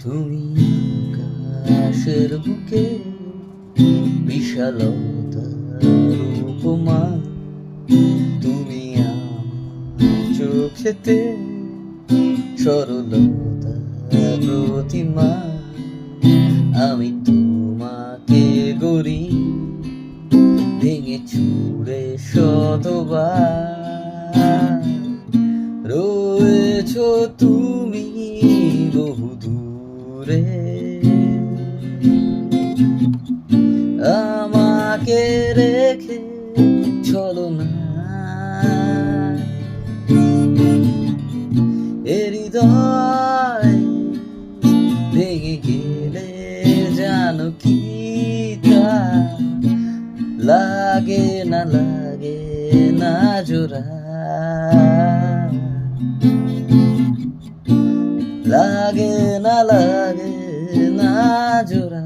তুমি আকাশের বুকে বিশালতার উপমা, তুমি আমার চোখেতে সরলতার প্রতিমা। আমি তোমাকে গড়ি ভেঙে চুড়ে শতবার, রয়েছ তুমি বহু দূরে, আমাকে রেখে চলো না। এ হৃদয় ভেঙে গেলে জানো কি তা লাগে না জোড়া, লাগে না জোড়া।